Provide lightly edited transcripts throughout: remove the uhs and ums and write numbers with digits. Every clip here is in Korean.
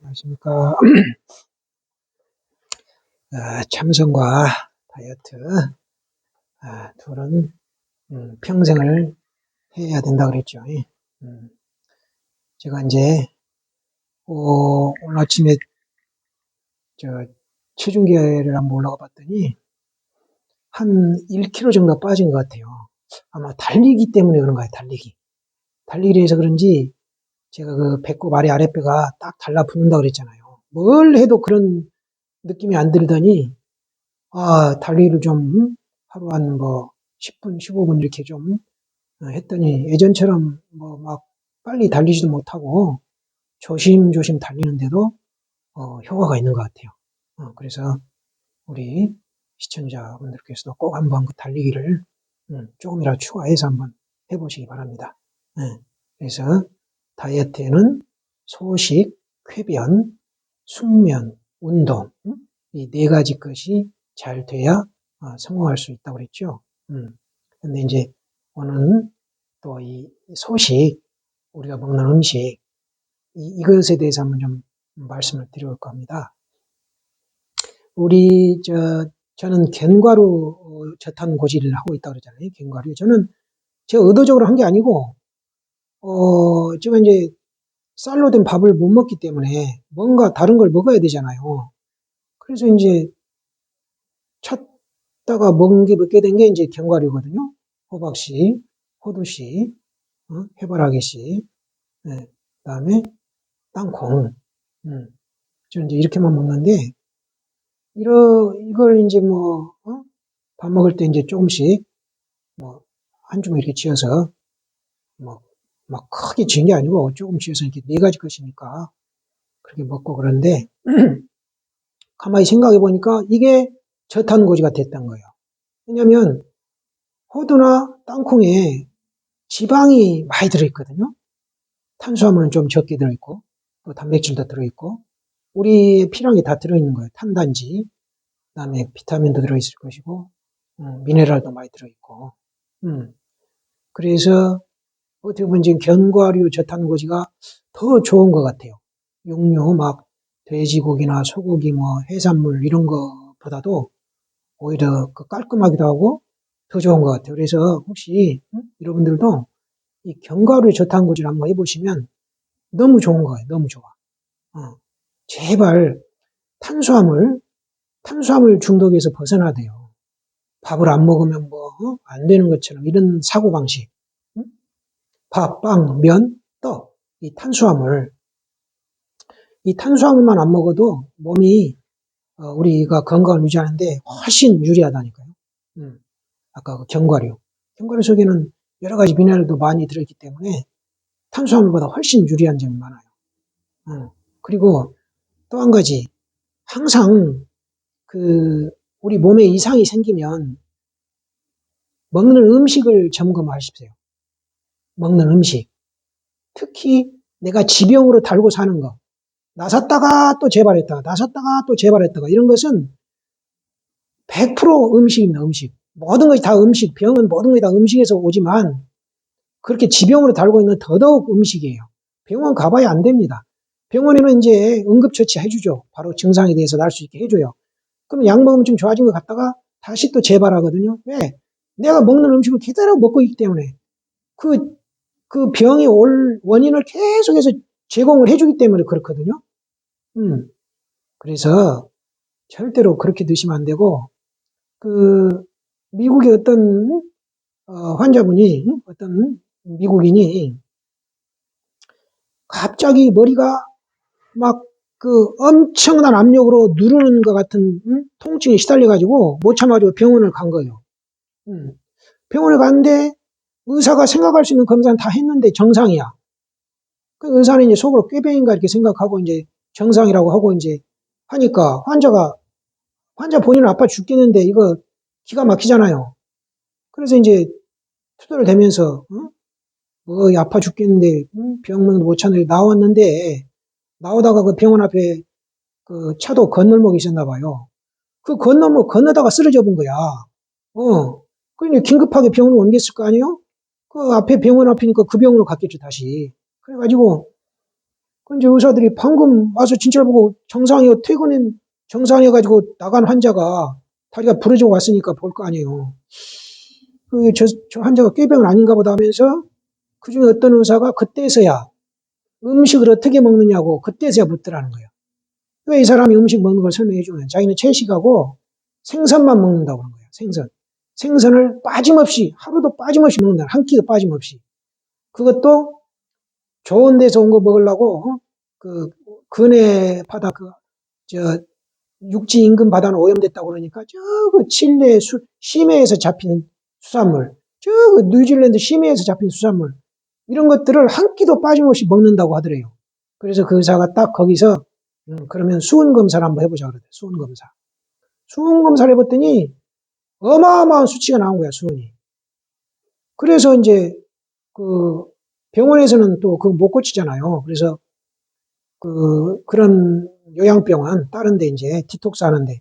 안녕하십니까. 참선과 다이어트, 둘은 평생을 해야 된다 그랬죠. 제가 이제 오늘 아침에 체중계를 한번 올라가 봤더니 한 1kg 정도 빠진 것 같아요. 아마 달리기 때문에 그런 거예요. 달리기를 해서 그런지 제가 그 배꼽 아랫배가 딱 달라붙는다 그랬잖아요. 뭘 해도 그런 느낌이 안 들더니 달리기를 좀 하루 한 10분, 15분 이렇게 좀 했더니 예전처럼 막 빨리 달리지도 못하고 조심조심 달리는데도 효과가 있는 것 같아요. 그래서 우리 시청자분들께서도 꼭 한번 그 달리기를 조금이라도 추가해서 한번 해보시기 바랍니다. 그래서 다이어트에는 소식, 쾌변, 숙면, 운동, 이 네 가지 것이 잘 돼야 성공할 수 있다고 그랬죠. 근데 이제 오늘은 또 이 소식, 우리가 먹는 음식, 이것에 대해서 한번 좀 말씀을 드려볼까 합니다. 저는 견과류 저탄고지를 하고 있다고 그러잖아요. 견과류. 저는 제가 의도적으로 한 게 아니고, 제가 이제 쌀로 된 밥을 못 먹기 때문에 뭔가 다른 걸 먹어야 되잖아요. 그래서 이제 찾다가 먹게 된 게 이제 견과류거든요. 호박씨, 호두씨, 해바라기씨, 그다음에 땅콩. 저는 이제 이렇게만 먹는데, 이걸 이제 밥 먹을 때 이제 조금씩, 한 주먹 이렇게 쥐어서, 막 크게 쥐는 게 아니고 조금 쥐어서 이렇게 네 가지 것이니까 그렇게 먹고 그러는데, 가만히 생각해 보니까 이게 저탄고지가 됐던 거예요. 왜냐면, 호두나 땅콩에 지방이 많이 들어있거든요. 탄수화물은 좀 적게 들어있고, 또 단백질도 들어있고, 우리의 필요한 게 다 들어있는 거예요. 탄단지, 그다음에 비타민도 들어있을 것이고, 미네랄도 많이 들어있고, 그래서 어떻게 보면 지금 견과류 저탄고지가 더 좋은 것 같아요. 육류 막 돼지고기나 소고기 해산물 이런 것보다도 오히려 깔끔하기도 하고 더 좋은 것 같아요. 그래서 혹시 여러분들도 이 견과류 저탄고지를 한번 해보시면 너무 좋은 거예요. 너무 좋아. 제발 탄수화물 중독에서 벗어나야 돼요. 밥을 안 먹으면 안 되는 것처럼 이런 사고방식. 밥, 빵, 면, 떡, 이 탄수화물만 안 먹어도 몸이 우리가 건강을 유지하는데 훨씬 유리하다니까요. 아까 그 견과류 속에는 여러 가지 미네랄도 많이 들어있기 때문에 탄수화물보다 훨씬 유리한 점이 많아요. 그리고 또 한 가지, 항상 우리 몸에 이상이 생기면 먹는 음식을 점검하십시오. 먹는 음식. 특히 내가 지병으로 달고 사는 거. 나섰다가 또 재발했다가, 나섰다가 또 재발했다가, 이런 것은 100% 음식입니다, 음식. 모든 것이 다 음식, 병은 모든 것이 다 음식에서 오지만, 그렇게 지병으로 달고 있는 더더욱 음식이에요. 병원 가봐야 안 됩니다. 병원에는 이제 응급처치 해주죠. 바로 증상에 대해서 날 수 있게 해줘요. 그럼 약 먹으면 좀 좋아진 것 같다가 다시 또 재발하거든요. 왜? 내가 먹는 음식을 그대로 먹고 있기 때문에. 그 병이 올 원인을 계속해서 제공을 해주기 때문에 그렇거든요. 그래서 절대로 그렇게 드시면 안 되고, 미국의 어떤 환자분이, 어떤 미국인이 갑자기 머리가 막 엄청난 압력으로 누르는 것 같은 통증에 시달려가지고 못 참아가지고 병원을 간 거예요. 병원에 갔는데 의사가 생각할 수 있는 검사는 다 했는데 정상이야. 그 의사는 이제 속으로 꾀병인가 이렇게 생각하고 이제 정상이라고 하고 이제 하니까 환자 본인은 아파 죽겠는데 이거 기가 막히잖아요. 그래서 이제 투덜을 대면서 아파 죽겠는데 병원도 못 찾는데 나왔는데 나오다가 그 병원 앞에 그 차도 건널목이 있었나 봐요. 그 건널목 건너다가 쓰러져 본 거야. 그러니 긴급하게 병원을 옮겼을 거 아니에요? 그 앞에 병원 앞이니까 그 병원으로 갔겠죠, 다시. 그래가지고 그 이제 의사들이 방금 와서 진찰 보고 정상이어가지고 나간 환자가 다리가 부러지고 왔으니까 볼 거 아니에요. 저 환자가 꾀병은 아닌가 보다 하면서 그 중에 어떤 의사가 그때서야 음식을 어떻게 먹느냐고 그때서야 묻더라는 거예요. 왜 이 사람이 음식 먹는 걸 설명해 주면 자기는 채식하고 생선만 먹는다고 하는 거예요. 생선을 빠짐없이 하루도 빠짐없이 먹는다. 한 끼도 빠짐없이. 그것도 좋은 데서 온 거 먹으려고 그 근해 바다 저 육지 인근 바다는 오염됐다고 그러니까 칠레 심해에서 잡히는 수산물, 뉴질랜드 심해에서 잡힌 수산물 이런 것들을 한 끼도 빠짐없이 먹는다고 하더래요. 그래서 그 의사가 딱 거기서 그러면 수은 검사를 한번 해보자 그러대. 수은 검사. 수은 검사를 해봤더니 어마어마한 수치가 나온 거야, 수은이. 그래서 이제 그 병원에서는 또 그거 못 고치잖아요. 그래서 그런 요양병원 다른데 이제 디톡스 하는데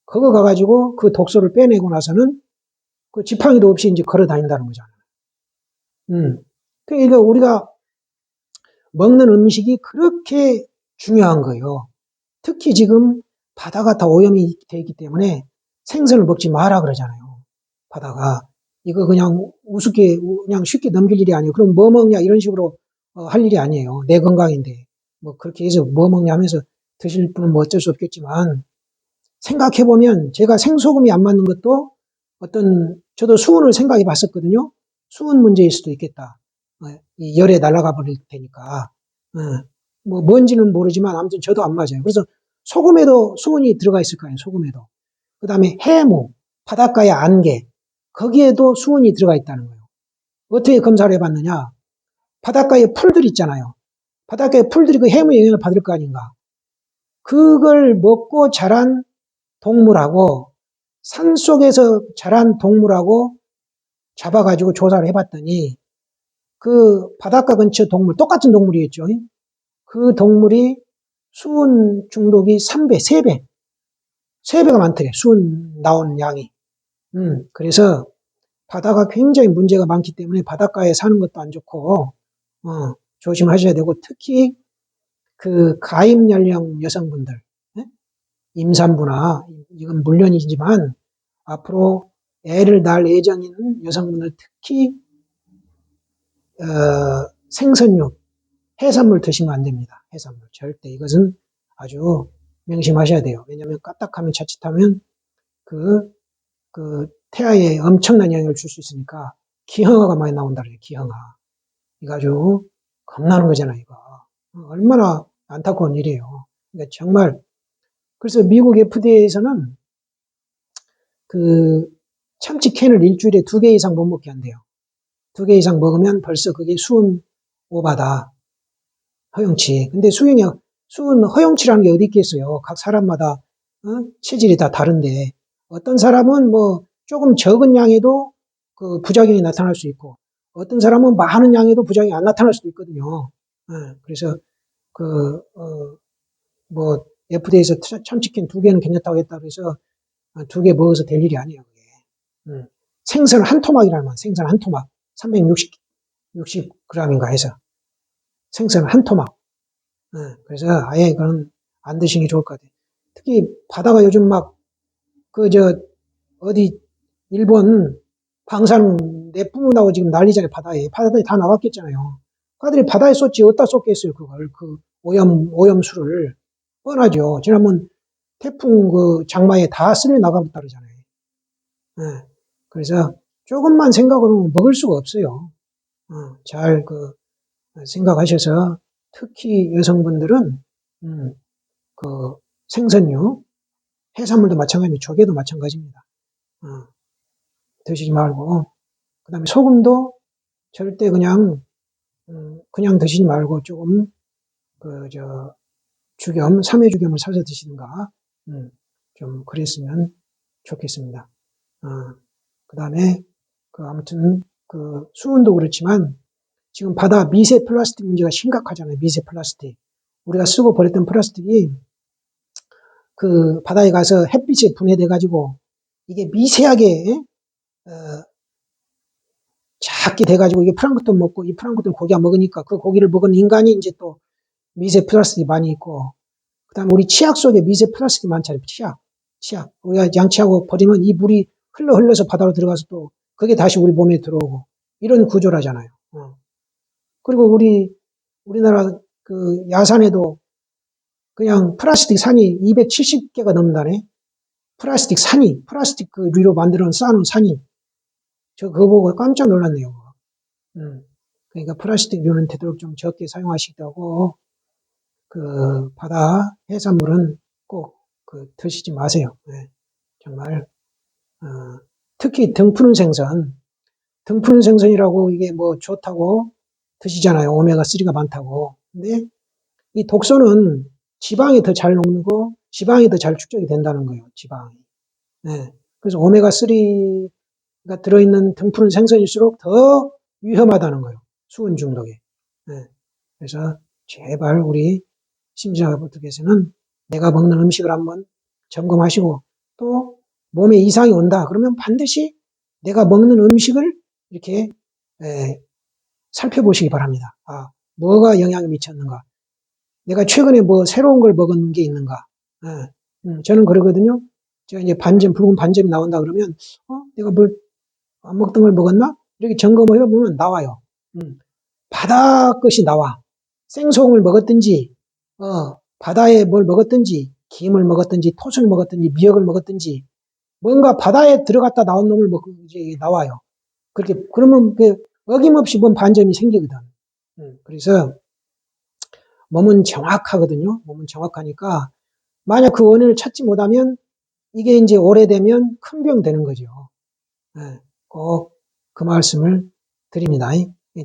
그거 가가지고 그 독소를 빼내고 나서는 그 지팡이도 없이 이제 걸어 다닌다는 거잖아요. 그러니까 우리가 먹는 음식이 그렇게 중요한 거예요. 특히 지금 바다가 다 오염이 돼 있기 때문에 생선을 먹지 마라 그러잖아요. 바다가. 이거 그냥 우습게, 그냥 쉽게 넘길 일이 아니에요. 그럼 뭐 먹냐 이런 식으로 할 일이 아니에요. 내 건강인데. 뭐 그렇게 해서 뭐 먹냐 하면서 드실 분은 뭐 어쩔 수 없겠지만 생각해보면 제가 생소금이 안 맞는 것도 저도 수은을 생각해 봤었거든요. 수은 문제일 수도 있겠다. 이 열에 날아가 버릴 테니까. 뭐 뭔지는 모르지만 아무튼 저도 안 맞아요. 그래서 소금에도 수은이 들어가 있을 거예요. 소금에도. 그 다음에 해무, 바닷가의 안개, 거기에도 수은이 들어가 있다는 거예요. 어떻게 검사를 해봤느냐? 바닷가에 풀들 있잖아요. 바닷가에 풀들이 그 해무 영향을 받을 거 아닌가? 그걸 먹고 자란 동물하고 산속에서 자란 동물하고 잡아가지고 조사를 해봤더니 그 바닷가 근처 동물, 똑같은 동물이었죠. 그 동물이 수은 중독이 3배, 3배, 3배가 많더래. 수은 나오는 양이. 그래서 바다가 굉장히 문제가 많기 때문에 바닷가에 사는 것도 안 좋고, 조심하셔야 되고, 특히 그 가입 연령 여성분들, 예? 임산부나, 이건 물론이지만, 앞으로 애를 낳을 예정인 여성분들 특히, 생선육, 해산물 드시면 안 됩니다. 해산물. 절대. 이것은 아주 명심하셔야 돼요. 왜냐하면 까딱하면 자칫하면 태아에 엄청난 영향을 줄 수 있으니까 기형아가 많이 나온다 그래요. 기형아. 이거 아주 겁나는 거잖아요. 이거. 얼마나 안타까운 일이에요. 그러니까 정말 그래서 미국 FDA에서는 그 참치 캔을 일주일에 2개 이상 못 먹게 한대요. 2개 이상 먹으면 벌써 그게 수은 오바다. 허용치. 근데 수은 허용치라는 게 어디 있겠어요. 각 사람마다 체질이 다 다른데 어떤 사람은 뭐 조금 적은 양에도 그 부작용이 나타날 수 있고 어떤 사람은 많은 양에도 부작용이 안 나타날 수도 있거든요. 그래서 뭐 FDA에서 참치캔 2개는 괜찮다고 했다고 해서 2개 먹어서 될 일이 아니에요. 그게. 생선 한 토막이라면 생선 한 토막 360g인가 해서 생선 한 토막. 그래서 아예 그건 안 드시는 게 좋을 것 같아요. 특히 바다가 요즘 막 어디 일본 방사능 내뿜는다고 지금 난리잖아요. 바다에 다 나갔겠잖아요. 그들이 바다에 쏟지 어디다 쏟겠어요. 그걸 그 오염수를 뻔하죠. 지난번 태풍 그 장마에 다 쓸려 나가고 따르잖아요. 그래서 조금만 생각하면 먹을 수가 없어요. 잘 생각하셔서 특히 여성분들은 생선류, 해산물도 마찬가지입니다. 조개도 마찬가지입니다. 드시지 말고 그다음에 소금도 절대 그냥 드시지 말고 조금 삼회주겸을 사서 드시든가 좀 그랬으면 좋겠습니다. 그다음에 아무튼 수은도 그렇지만 지금 바다 미세 플라스틱 문제가 심각하잖아요. 미세 플라스틱. 우리가 쓰고 버렸던 플라스틱이 그 바다에 가서 햇빛에 분해돼 가지고 이게 미세하게 작게 돼 가지고 이게 플랑크톤 먹고 이 플랑크톤 고기가 먹으니까 그 고기를 먹은 인간이 이제 또 미세 플라스틱이 많이 있고, 그 다음에 우리 치약 속에 미세 플라스틱이 많잖아요. 치약. 우리가 양치하고 버리면 이 물이 흘러서 바다로 들어가서 또 그게 다시 우리 몸에 들어오고, 이런 구조라잖아요. 그리고 우리나라 그 야산에도 그냥 플라스틱 산이 270개가 넘는다네. 플라스틱 그 위로 쌓아놓은 산이. 저 그거 보고 깜짝 놀랐네요. 그러니까 플라스틱류는 되도록 좀 적게 사용하시기도 하고, 그 바다 해산물은 꼭 그 드시지 마세요. 네, 정말 특히 등푸른 생선이라고 이게 뭐 좋다고 드시잖아요. 오메가3가 많다고. 근데 이 독소는 지방이 더 잘 녹고 지방이 더 잘 축적이 된다는 거예요. 지방이. 네. 그래서 오메가3가 들어있는 등푸른 생선일수록 더 위험하다는 거예요. 수은 중독에. 네. 그래서 제발 우리 심지어분들께서는 내가 먹는 음식을 한번 점검하시고 또 몸에 이상이 온다. 그러면 반드시 내가 먹는 음식을 이렇게 살펴보시기 바랍니다. 뭐가 영향을 미쳤는가? 내가 최근에 뭐 새로운 걸 먹은 게 있는가? 저는 그러거든요. 제가 이제 붉은 반점이 나온다 그러면, 내가 뭘 안 먹던 걸 먹었나? 이렇게 점검을 해보면 나와요. 바다 것이 나와. 생송을 먹었든지, 바다에 뭘 먹었든지, 김을 먹었든지, 토순을 먹었든지, 미역을 먹었든지, 뭔가 바다에 들어갔다 나온 놈을 먹고 이제 나와요. 그러면 어김없이 뭔 반점이 생기거든. 그래서 몸은 정확하거든요. 몸은 정확하니까, 만약 그 원인을 찾지 못하면, 이게 이제 오래되면 큰 병 되는 거죠. 꼭 그 말씀을 드립니다.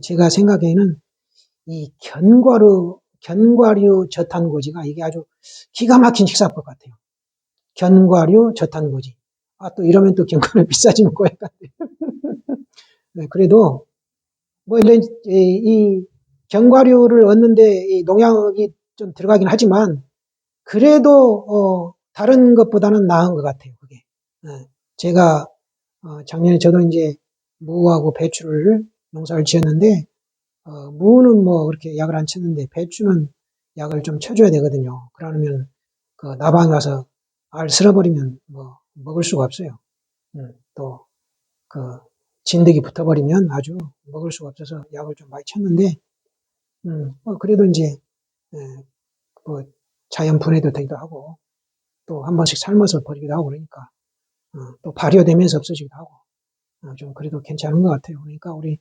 제가 생각에는 이 견과류 저탄고지가 이게 아주 기가 막힌 식사법 같아요. 견과류 저탄고지. 또 이러면 또 견과류 비싸지면 고액 같아요. 네, 그래도 뭐 이런 이 견과류를 얻는데 이 농약이 좀 들어가긴 하지만 그래도 다른 것보다는 나은 것 같아요. 그게. 제가 작년에 저도 이제 무하고 배추를 농사를 지었는데 무는 뭐 그렇게 약을 안 쳤는데 배추는 약을 좀 쳐줘야 되거든요. 그러면 그 나방이 와서 알 쓸어버리면 뭐 먹을 수가 없어요. 또 그 진드기 붙어버리면 아주 먹을 수가 없어서 약을 좀 많이 쳤는데 그래도 이제 뭐 자연 분해도 되기도 하고 또 한 번씩 삶아서 버리기도 하고 그러니까 또 발효되면서 없어지기도 하고 좀 그래도 괜찮은 것 같아요. 그러니까 우리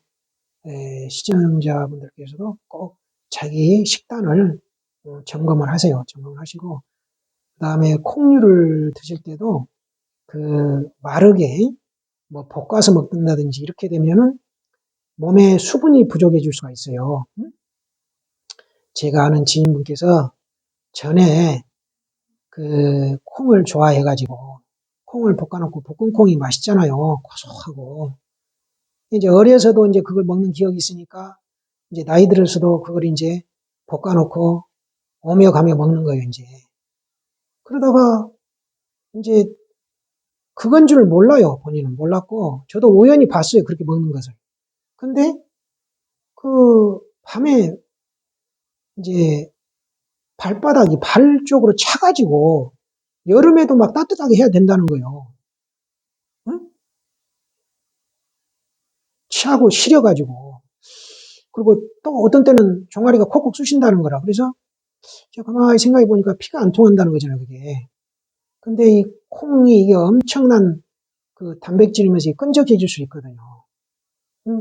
시청자분들께서도 꼭 자기 식단을 점검을 하세요. 점검을 하시고 그다음에 콩류를 드실 때도 그 마르게 뭐 볶아서 먹는다든지 이렇게 되면은 몸에 수분이 부족해질 수가 있어요. 제가 아는 지인분께서 전에 그 콩을 좋아해가지고 콩을 볶아놓고 볶은 콩이 맛있잖아요. 고소하고 이제 어려서도 이제 그걸 먹는 기억이 있으니까 이제 나이 들어서도 그걸 이제 볶아놓고 오며 가며 먹는 거예요, 이제. 그러다가 이제 그건 줄 몰라요, 본인은. 몰랐고, 저도 우연히 봤어요, 그렇게 먹는 것을. 근데 그 밤에 이제 발바닥이 발 쪽으로 차가지고 여름에도 막 따뜻하게 해야 된다는 거예요. 응? 차고 시려가지고. 그리고 또 어떤 때는 종아리가 콕콕 쑤신다는 거라. 그래서 제가 가만히 생각해 보니까 피가 안 통한다는 거잖아요, 그게. 근데 이 콩이 이게 엄청난 그 단백질이면서 끈적해질 수 있거든요.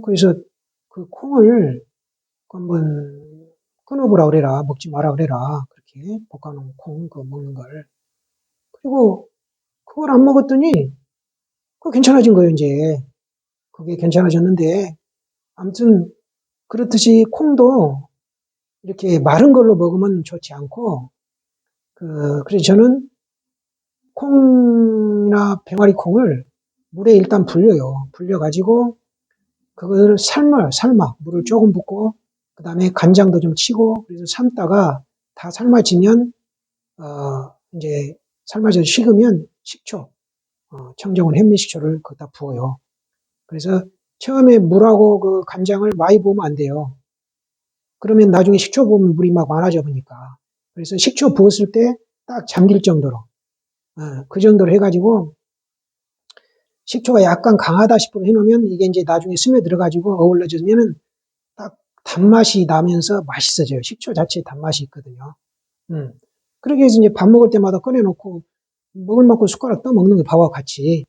그래서 그 콩을 한번 끊어보라 그래라. 먹지 마라 그래라. 그렇게 볶아놓은 콩, 그 먹는 걸. 그리고 그걸 안 먹었더니 그거 괜찮아진 거예요, 이제. 그게 괜찮아졌는데 아무튼 그렇듯이 콩도 이렇게 마른 걸로 먹으면 좋지 않고 그래서 저는 콩이나 병아리 콩을 물에 일단 불려요. 불려가지고 그걸 삶아. 물을 조금 붓고, 그 다음에 간장도 좀 치고, 그래서 삶다가 다 삶아지면, 이제 삶아져 식으면 식초, 청정원 현미식초를 거기다 부어요. 그래서 처음에 물하고 그 간장을 많이 부으면 안 돼요. 그러면 나중에 식초 부으면 물이 막 많아져 보니까. 그래서 식초 부었을 때 딱 잠길 정도로, 그 정도로 해가지고 식초가 약간 강하다 싶으면 해놓으면 이게 이제 나중에 스며들어가지고 어우러져면은 딱 단맛이 나면서 맛있어져요. 식초 자체에 단맛이 있거든요. 그렇게 해서 이제 밥 먹을 때마다 꺼내놓고 먹을 만큼 숟가락 떠먹는 거예요. 밥하고 같이.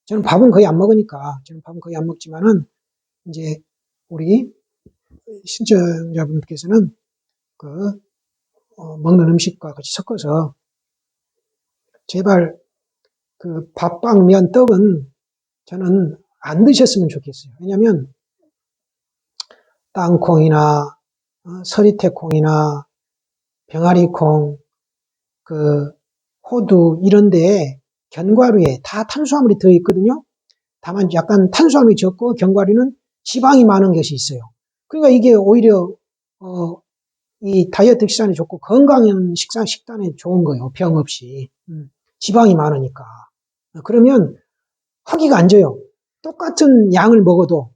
저는 밥은 거의 안 먹으니까. 저는 밥은 거의 안 먹지만은 이제 우리 신청자분께서는 그 먹는 음식과 같이 섞어서 제발 그 밥빵, 면, 떡은 저는 안 드셨으면 좋겠어요. 왜냐하면 땅콩이나 서리태콩이나 병아리콩, 그 호두 이런 데에 견과류에 다 탄수화물이 들어있거든요. 다만 약간 탄수화물이 적고 견과류는 지방이 많은 것이 있어요. 그러니까 이게 오히려 이 다이어트 식단에 좋고 건강한 식단에 좋은 거예요. 병 없이. 지방이 많으니까. 그러면 허기가 안 져요. 똑같은 양을 먹어도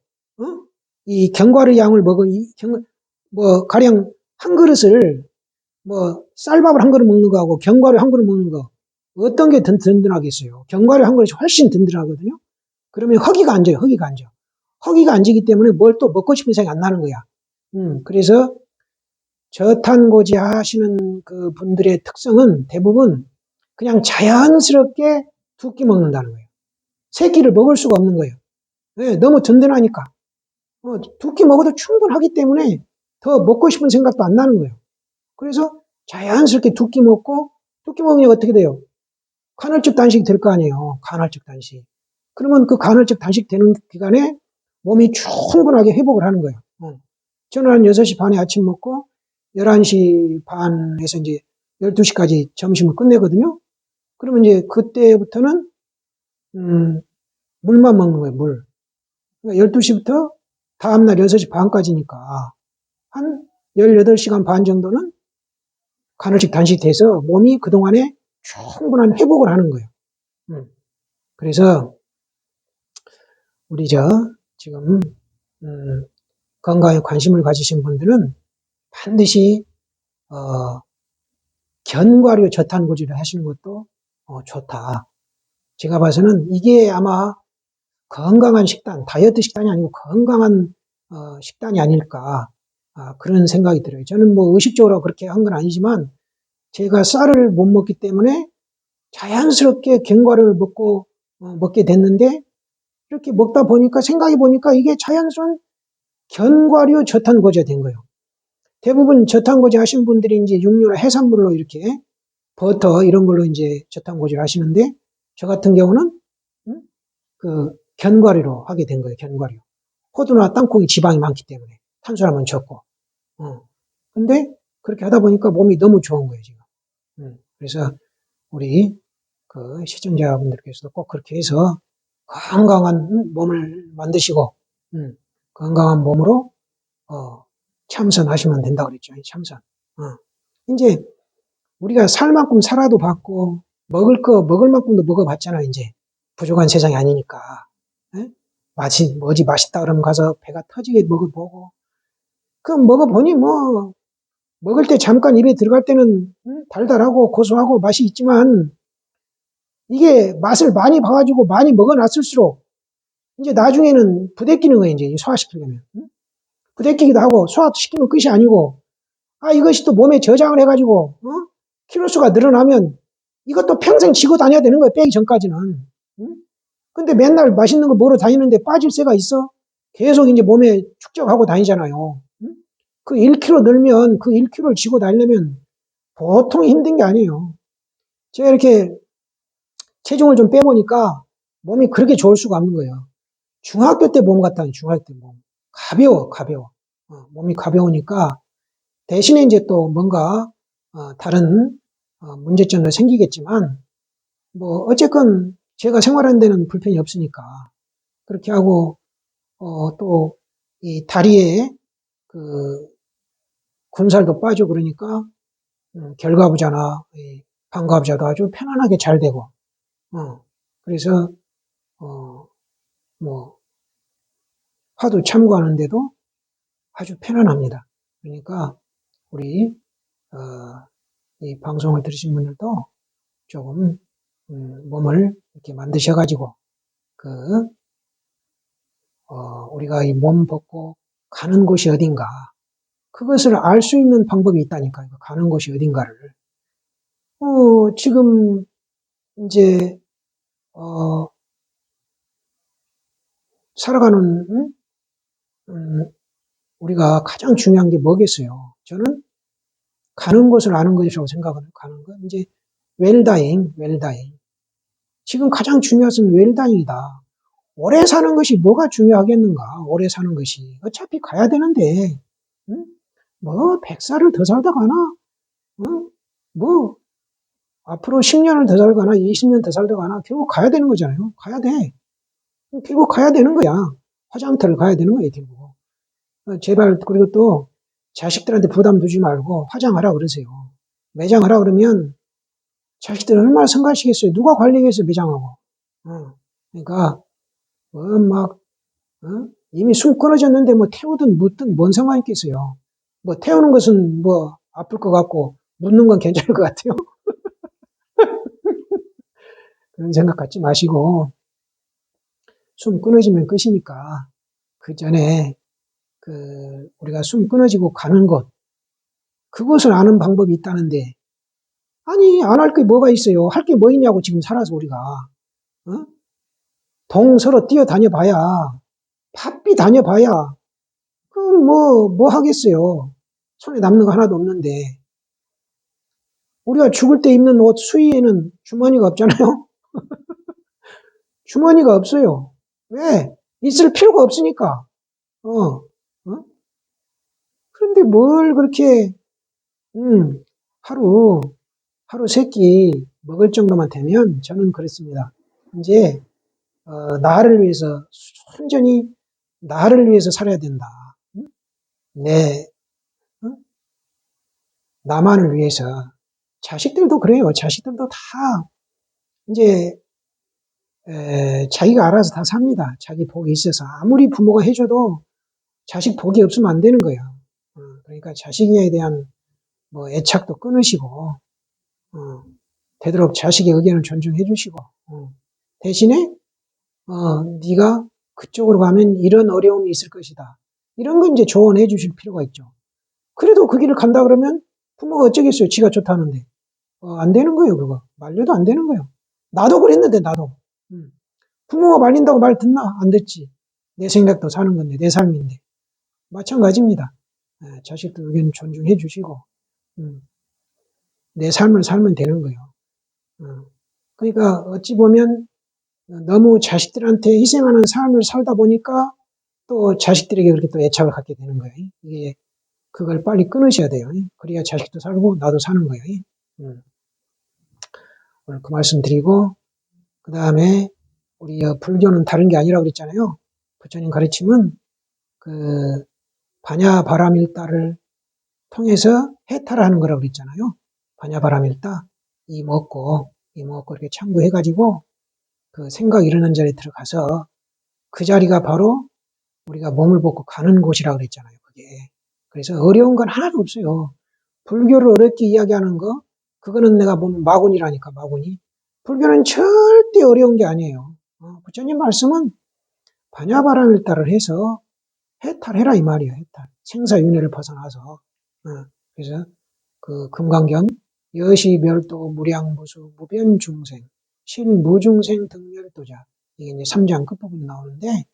이 견과류 양을 뭐 가령 한 그릇을 뭐 쌀밥을 한 그릇 먹는 거하고 견과류 한 그릇 먹는 거 어떤 게 든든하겠어요. 견과류 한 그릇이 훨씬 든든하거든요. 그러면 허기가 안 져요. 허기가 안 져. 허기가 안 지기 때문에 뭘 또 먹고 싶은 생각이 안 나는 거야. 그래서 저탄고지 하시는 그 분들의 특성은 대부분 그냥 자연스럽게 두 끼 먹는다는 거예요. 세 끼를 먹을 수가 없는 거예요. 네, 너무 든든하니까. 두 끼 먹어도 충분하기 때문에 더 먹고 싶은 생각도 안 나는 거예요. 그래서 자연스럽게 두 끼 먹고, 두 끼 먹으면 어떻게 돼요? 간헐적 단식이 될 거 아니에요. 간헐적 단식. 그러면 그 간헐적 단식 되는 기간에 몸이 충분하게 회복을 하는 거예요. 저는 한 6시 반에 아침 먹고 11시 반에서 이제 12시까지 점심을 끝내거든요. 그러면 이제 그때부터는 물만 먹는 거예요, 물. 그러니까 12시부터 다음날 6시 반까지니까 한 18시간 반 정도는 간헐적 단식돼서 몸이 그동안에 충분한 회복을 하는 거예요. 그래서 우리 지금 건강에 관심을 가지신 분들은 반드시 견과류 저탄고지를 하시는 것도 좋다. 제가 봐서는 이게 아마 건강한 식단, 다이어트 식단이 아니고 건강한 식단이 아닐까 그런 생각이 들어요. 저는 뭐 의식적으로 그렇게 한 건 아니지만 제가 쌀을 못 먹기 때문에 자연스럽게 견과류를 먹게 됐는데 이렇게 먹다 보니까 생각해 보니까 이게 자연스러운 견과류 저탄고지가 된 거예요. 대부분 저탄고지 하신 분들이 이제 육류나 해산물로 이렇게 버터 이런 걸로 이제 저탄고지를 하시는데 저 같은 경우는 그 견과류로 하게 된 거예요. 견과류. 호두나 땅콩이 지방이 많기 때문에 탄수화물은 적고. 근데 그렇게 하다 보니까 몸이 너무 좋은 거예요, 지금. 그래서 우리 그 시청자분들께서도 꼭 그렇게 해서 건강한 몸을 만드시고 건강한 몸으로 참선하시면 된다고 그랬죠. 참선. 이제 우리가 살 만큼 살아도 봤고 먹을 만큼도 먹어봤잖아. 이제 부족한 세상이 아니니까. 에? 뭐지 맛있다 그러면 가서 배가 터지게 먹어보고 그 먹어보니 뭐 먹을 때 잠깐 입에 들어갈 때는 달달하고 고소하고 맛이 있지만 이게 맛을 많이 봐가지고 많이 먹어놨을수록 이제 나중에는 부대끼는 거예요. 이제 소화시키려면. 부대끼기도 하고 소화시키면 끝이 아니고 이것이 또 몸에 저장을 해가지고 키로수가 늘어나면 이것도 평생 지고 다녀야 되는 거예요. 빼기 전까지는. 근데 맨날 맛있는 거 먹으러 다니는데 빠질 새가 있어? 계속 이제 몸에 축적하고 다니잖아요. 그 1kg 늘면 그 1kg를 지고 다니려면 보통 힘든 게 아니에요. 제가 이렇게 체중을 좀 빼보니까 몸이 그렇게 좋을 수가 없는 거예요. 중학교 때 몸 같다는 중학교 때 몸. 가벼워. 몸이 가벼우니까 대신에 이제 또 뭔가 다른 문제점도 생기겠지만 뭐 어쨌건 제가 생활하는 데는 불편이 없으니까 그렇게 하고 또 이 다리에 그 군살도 빠지고 그러니까 결과부자나 방과부자도 아주 편안하게 잘 되고 그래서 뭐 화두 참고하는데도 아주 편안합니다. 그러니까 우리 이 방송을 들으신 분들도 조금 몸을 이렇게 만드셔가지고 우리가 이 몸 벗고 가는 곳이 어딘가 그것을 알 수 있는 방법이 있다니까요. 가는 곳이 어딘가를. 지금 이제 살아가는 우리가 가장 중요한 게 뭐겠어요? 저는 가는 곳을 아는 것이라고 생각을 가는 거. 이제 웰다잉. 지금 가장 중요한 것은 웰다잉이다. 오래 사는 것이 뭐가 중요하겠는가? 오래 사는 것이 어차피 가야 되는데, 응? 뭐 100살을 더 살다 가나? 응? 뭐 앞으로 10년을 더 살거나 20년 더 살다 가나? 결국 가야 되는 거잖아요. 가야 돼. 결국 가야 되는 거야. 화장터를 가야 되는 거예요, 결국. 제발 그리고 또 자식들한테 부담 두지 말고 화장하라 그러세요. 매장하라 그러면 자식들 얼마나 성가시겠어요. 누가 관리겠어요, 매장하고. 그러니까 막 이미 숨 끊어졌는데 뭐 태우든 묻든 뭔 상관이 있겠어요. 뭐 태우는 것은 뭐 아플 것 같고 묻는 건 괜찮을 것 같아요. 그런 생각 갖지 마시고 숨 끊어지면 끝이니까 그 전에 우리가 숨 끊어지고 가는 곳 그것을 아는 방법이 있다는데 아니 안 할 게 뭐가 있어요. 할 게 뭐 있냐고 지금 살아서 우리가 동 서로 뛰어다녀 봐야 바삐 다녀봐야 그럼 뭐 하겠어요. 손에 남는 거 하나도 없는데 우리가 죽을 때 입는 옷 수의에는 주머니가 없잖아요. 주머니가 없어요. 왜? 있을 필요가 없으니까. 어? 그런데 뭘 그렇게 하루 세 끼 먹을 정도만 되면 저는 그렇습니다. 이제 나를 위해서 순전히 나를 위해서 살아야 된다. 내 나만을 위해서. 자식들도 그래요. 자식들도 다 이제 자기가 알아서 다 삽니다. 자기 복이 있어서 아무리 부모가 해줘도 자식 복이 없으면 안 되는 거예요. 그러니까 자식에 대한 뭐 애착도 끊으시고 되도록 자식의 의견을 존중해 주시고 대신에 네가 그쪽으로 가면 이런 어려움이 있을 것이다. 이런 건 이제 조언해 주실 필요가 있죠. 그래도 그 길을 간다 그러면 부모가 어쩌겠어요. 지가 좋다는데. 안 되는 거예요, 그거. 말려도 안 되는 거예요. 나도 그랬는데, 나도. 부모가 말린다고 말 듣나? 안 듣지. 내 생각도 사는 건데, 내 삶인데. 마찬가지입니다. 자식들 의견 존중해 주시고, 내 삶을 살면 되는 거예요. 그러니까 어찌 보면 너무 자식들한테 희생하는 삶을 살다 보니까 또 자식들에게 그렇게 또 애착을 갖게 되는 거예요. 이게 그걸 빨리 끊으셔야 돼요. 그래야 자식도 살고 나도 사는 거예요. 오늘 그 말씀 드리고 그 다음에 우리 불교는 다른 게 아니라고 그랬잖아요. 부처님 가르침은 그 반야바라밀다를 통해서 해탈을 하는 거라고 그랬잖아요. 반야바라밀다 이먹고 이렇게 참고해가지고 그 생각 일어난 자리에 들어가서 그 자리가 바로 우리가 몸을 벗고 가는 곳이라고 그랬잖아요. 그게. 그래서 어려운 건 하나도 없어요. 불교를 어렵게 이야기하는 거 그거는 내가 보면 마군이라니까 마군이. 불교는 절대 어려운 게 아니에요. 부처님 말씀은 반야바라밀다를 해서 해탈해라 이 말이에요. 해탈. 생사윤회를 벗어나서. 그래서 그 금강경 여시멸도 무량무수 무변중생 실무중생 등멸도자 이게 이제 3장 끝부분에 나오는데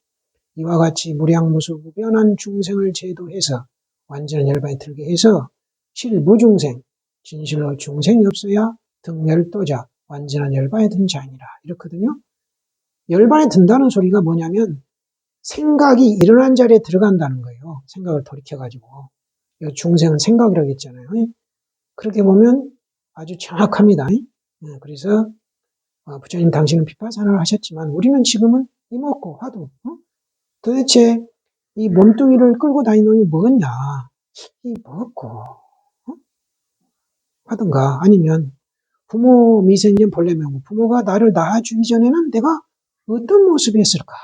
이와 같이 무량무수 무변한 중생을 제도해서 완전한 열반에 들게 해서 실무중생 진실로 중생이 없어야 등멸도자 완전한 열반에 든 자니라 이렇거든요. 열반에 든다는 소리가 뭐냐면 생각이 일어난 자리에 들어간다는 거예요. 생각을 돌이켜가지고. 중생은 생각이라고 했잖아요. 그렇게 보면 아주 정확합니다. 그래서 부처님 당신은 비파사나를 하셨지만 우리는 지금은 이먹고 화두 도대체 이 몸뚱이를 끌고 다니는 놈이 뭐겠냐 이 먹고 하든가 아니면 부모 미생년 본래명부 부모가 나를 낳아주기 전에는 내가 어떤 모습이었을까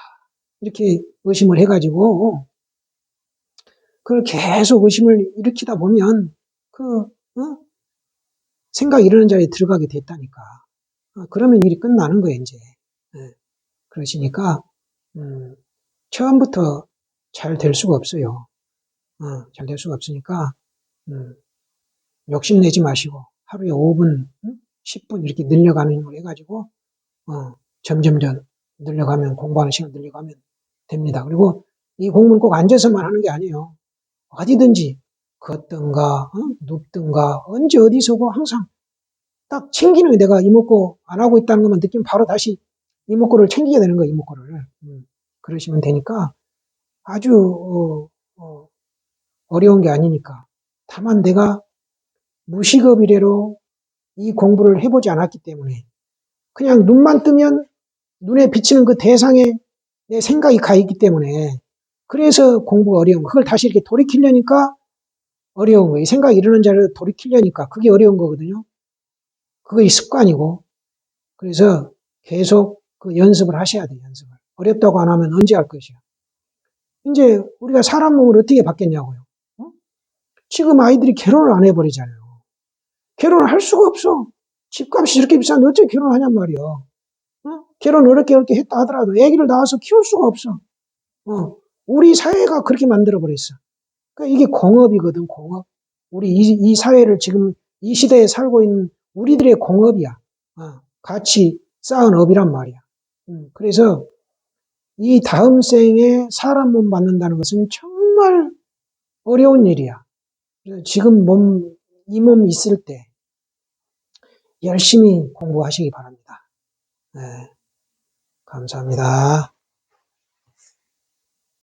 이렇게 의심을 해가지고 그걸 계속 의심을 일으키다 보면 생각이 이러는 자리에 들어가게 됐다니까. 그러면 일이 끝나는 거예요, 이제. 예. 그러시니까 처음부터 잘 될 수가 없어요. 잘 될 수가 없으니까 욕심내지 마시고 하루에 5분, 10분 이렇게 늘려가는 걸 해가지고 점점점 늘려가면 공부하는 시간 늘려가면 됩니다. 그리고 이 공부는 꼭 앉아서만 하는 게 아니에요. 어디든지 걷든가 눕든가 언제 어디서고 항상 딱 챙기는 게 내가 이목구 안 하고 있다는 것만 느끼면 바로 다시 이목구를 챙기게 되는 거예요. 이목구를. 그러시면 되니까 아주 어려운 게 아니니까. 다만 내가 무식업 이래로 이 공부를 해보지 않았기 때문에 그냥 눈만 뜨면 눈에 비치는 그 대상에 내 생각이 가 있기 때문에 그래서 공부가 어려운 거. 그걸 다시 이렇게 돌이키려니까 어려운 거예요. 생각이 이르는 자를 돌이키려니까 그게 어려운 거거든요. 그게 습관이고. 그래서 계속 그 연습을 하셔야 돼요. 연습을. 어렵다고 안 하면 언제 할 것이야. 이제 우리가 사람 몸을 어떻게 바뀌었냐고요. 지금 아이들이 결혼을 안 해버리잖아요. 결혼을 할 수가 없어. 집값이 저렇게 비싼데 어떻게 결혼을 하냔 말이야. 결혼 어렵게 했다 하더라도 아기를 낳아서 키울 수가 없어. 우리 사회가 그렇게 만들어버렸어. 그러니까 이게 공업이거든, 공업. 우리 이 사회를 지금 이 시대에 살고 있는 우리들의 공업이야. 같이 쌓은 업이란 말이야. 그래서 이 다음 생에 사람 몸 받는다는 것은 정말 어려운 일이야. 그래서 지금 이 몸 있을 때 열심히 공부하시기 바랍니다. 네, 감사합니다.